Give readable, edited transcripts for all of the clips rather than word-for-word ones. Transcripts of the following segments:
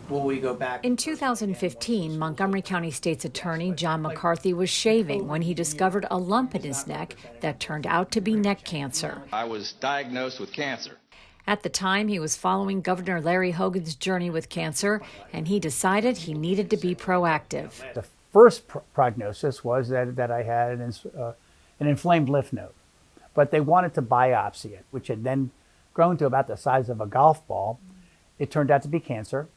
Will we go back? In 2015, Montgomery County State's Attorney John McCarthy was shaving when he discovered a lump in his neck that turned out to be neck cancer. I was diagnosed with cancer. At the time, he was following Governor Larry Hogan's journey with cancer, and he decided he needed to be proactive. The first prognosis was that I had an inflamed lymph node, but they wanted to biopsy it, which had then grown to about the size of a golf ball. It turned out to be cancer.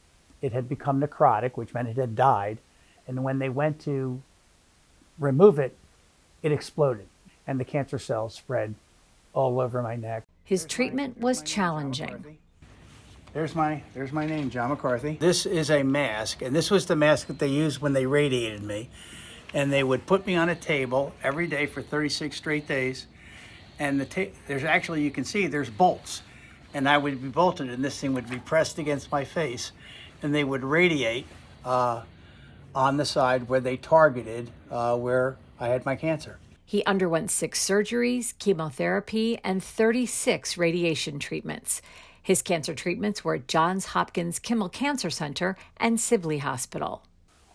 It had become necrotic, which meant it had died. And when they went to remove it, it exploded, and the cancer cells spread all over my neck. His treatment was challenging. There's my name, John McCarthy. This is a mask, and this was the mask that they used when they radiated me. And they would put me on a table every day for 36 straight days. And there's actually, you can see, there's bolts. And I would be bolted, and this thing would be pressed against my face. And they would radiate on the side where they targeted where I had my cancer. He underwent 6 surgeries, chemotherapy, and 36 radiation treatments. His cancer treatments were at Johns Hopkins Kimmel Cancer Center and Sibley Hospital.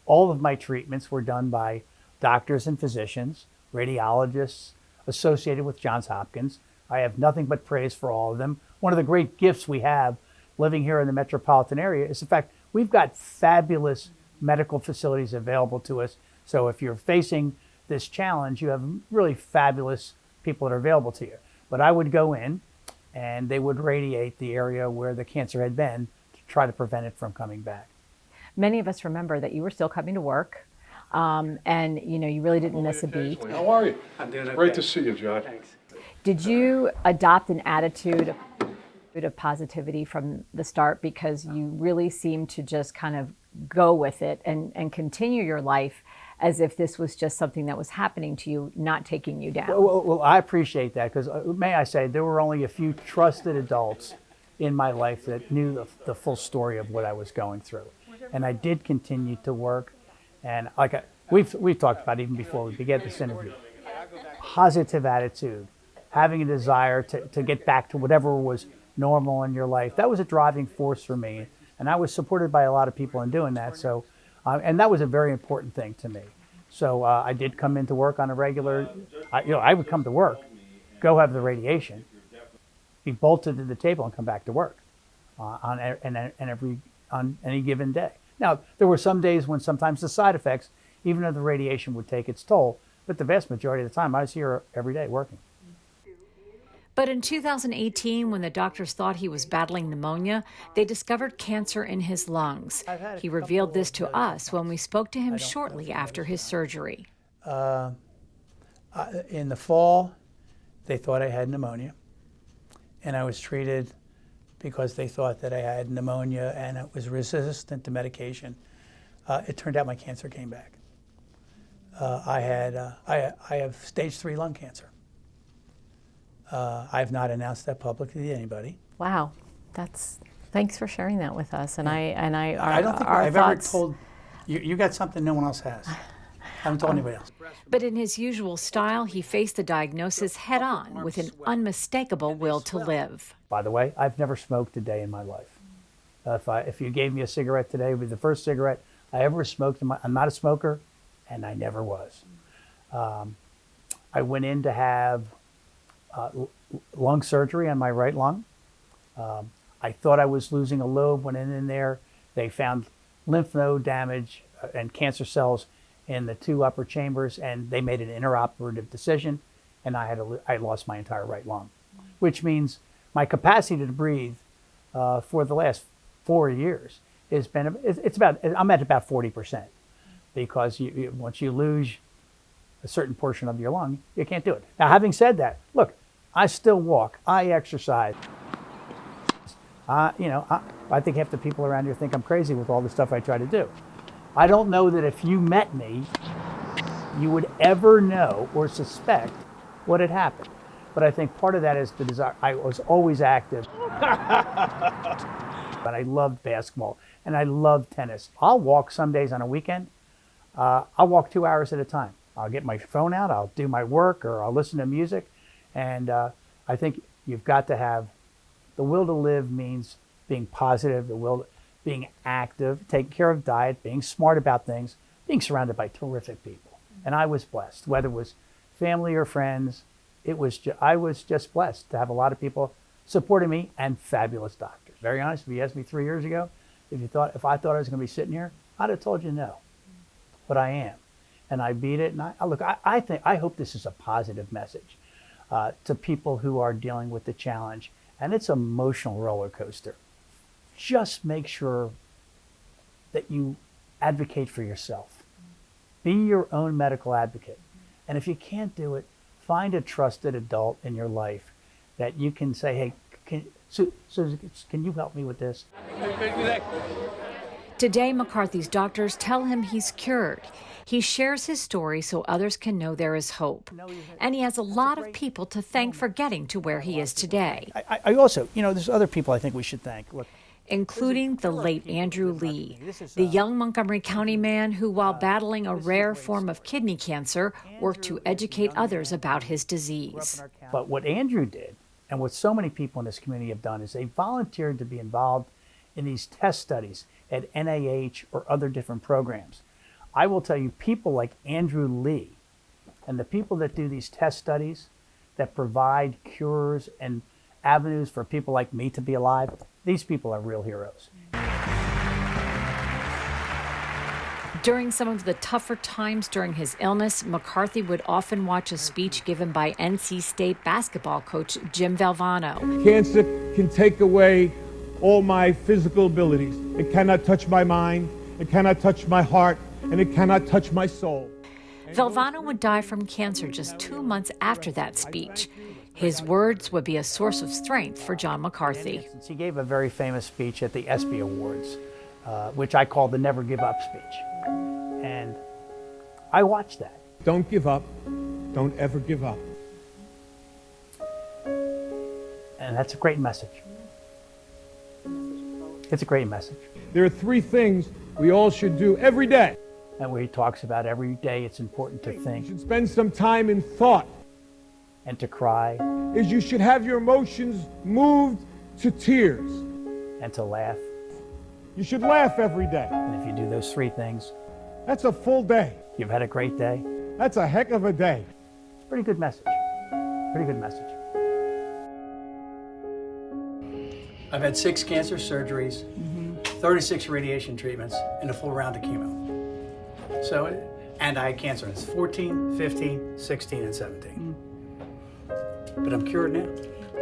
All of my treatments were done by doctors and physicians, radiologists associated with Johns Hopkins. I have nothing but praise for all of them. One of the great gifts we have living here in the metropolitan area is the fact we've got fabulous medical facilities available to us. So if you're facing this challenge, you have really fabulous people that are available to you. But I would go in and they would radiate the area where the cancer had been to try to prevent it from coming back. Many of us remember that you were still coming to work, and you really didn't miss a beat. How are you? I'm doing okay. Great to see you, John. Thanks. Did you adopt an attitude of positivity from the start, because you really seemed to just kind of go with it and continue your life as if this was just something that was happening to you, not taking you down? Well, I appreciate that, because may I say, there were only a few trusted adults in my life that knew the full story of what I was going through. And I did continue to work. And we've talked about even before we began this interview, positive attitude, having a desire to get back to whatever was normal in your life. That was a driving force for me. And I was supported by a lot of people in doing that. So, and that was a very important thing to me. So I did come into work on a regular, I would come to work, go have the radiation, be bolted to the table and come back to work on any given day. Now, there were some days when sometimes the side effects, even though the radiation would take its toll, but the vast majority of the time I was here every day working. But in 2018, when the doctors thought he was battling pneumonia, they discovered cancer in his lungs. He revealed this to us when we spoke to him shortly after his surgery. In the fall, they thought I had pneumonia, and I was treated because they thought that I had pneumonia and it was resistant to medication. It turned out my cancer came back. I have stage 3 lung cancer. I have not announced that publicly to anybody. Wow, thanks for sharing that with us. And I don't think I've ever told you got something no one else has. I haven't told anybody else. But in his usual style, he faced the diagnosis head on with an unmistakable will to live. By the way, I've never smoked a day in my life. If you gave me a cigarette today, it would be the first cigarette I ever smoked. I'm not a smoker, and I never was. I went in to have lung surgery on my right lung. I thought I was losing a lobe. Went in there. They found lymph node damage and cancer cells in the 2 upper chambers, and they made an intraoperative decision, and I lost my entire right lung, which means my capacity to breathe for the last 4 years has been I'm at about 40%, because once you lose a certain portion of your lung, you can't do it. Now, having said that, look, I still walk, I exercise. I think half the people around here think I'm crazy with all the stuff I try to do. I don't know that if you met me, you would ever know or suspect what had happened. But I think part of that is the desire. I was always active. But I loved basketball and I loved tennis. I'll walk some days on a weekend. I'll walk 2 hours at a time. I'll get my phone out, I'll do my work, or I'll listen to music. And I think you've got to have the will to live. Means being positive, the will being active, taking care of diet, being smart about things, being surrounded by terrific people. And I was blessed, whether it was family or friends. I was just blessed to have a lot of people supporting me and fabulous doctors. Very honest, if you asked me 3 years ago, if I thought I was going to be sitting here, I'd have told you no. But I am. And I beat it. And I hope this is a positive message to people who are dealing with the challenge. And it's an emotional roller coaster. Just make sure that you advocate for yourself. Be your own medical advocate. And if you can't do it, find a trusted adult in your life that you can say, hey, can you help me with this? Today, McCarthy's doctors tell him he's cured. He shares his story so others can know there is hope. And he has a lot of people to thank for getting to where he is today. I also, there's other people I think we should thank. Look, including the late Andrew Lee, the young Montgomery County man who, while battling a rare form of kidney cancer, worked to educate others about his disease. But what Andrew did, and what so many people in this community have done, is they volunteered to be involved in these test studies at NIH or other different programs. I will tell you, people like Andrew Lee and the people that do these test studies that provide cures and avenues for people like me to be alive, these people are real heroes. During some of the tougher times during his illness, McCarthy would often watch a speech given by NC State basketball coach Jim Valvano. Cancer can take away all my physical abilities. It cannot touch my mind, it cannot touch my heart, and it cannot touch my soul. Valvano would die from cancer just 2 months after that speech. His words would be a source of strength for John McCarthy. He gave a very famous speech at the ESPY Awards, which I call the Never Give Up speech. And I watched that. Don't give up. Don't ever give up. And that's a great message. It's a great message. There are 3 things we all should do every day. And where he talks about every day it's important to You think should spend some time in thought. and to cry Is you should have your emotions moved to tears. and to laugh. You should laugh every day. And if you do those 3 things, That's a full day. you've had a great day. That's a heck of a day. It's a pretty good message. Pretty good message. I've had 6 cancer surgeries, 36 radiation treatments, and a full round of chemo. And I had cancer in 14, 15, 16, and 17. But I'm cured now.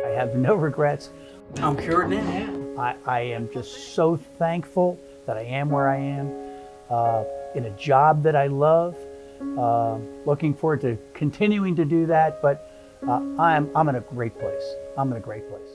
I have no regrets. I'm cured now. I am just so thankful that I am where I am, in a job that I love. Looking forward to continuing to do that, but I'm in a great place. I'm in a great place.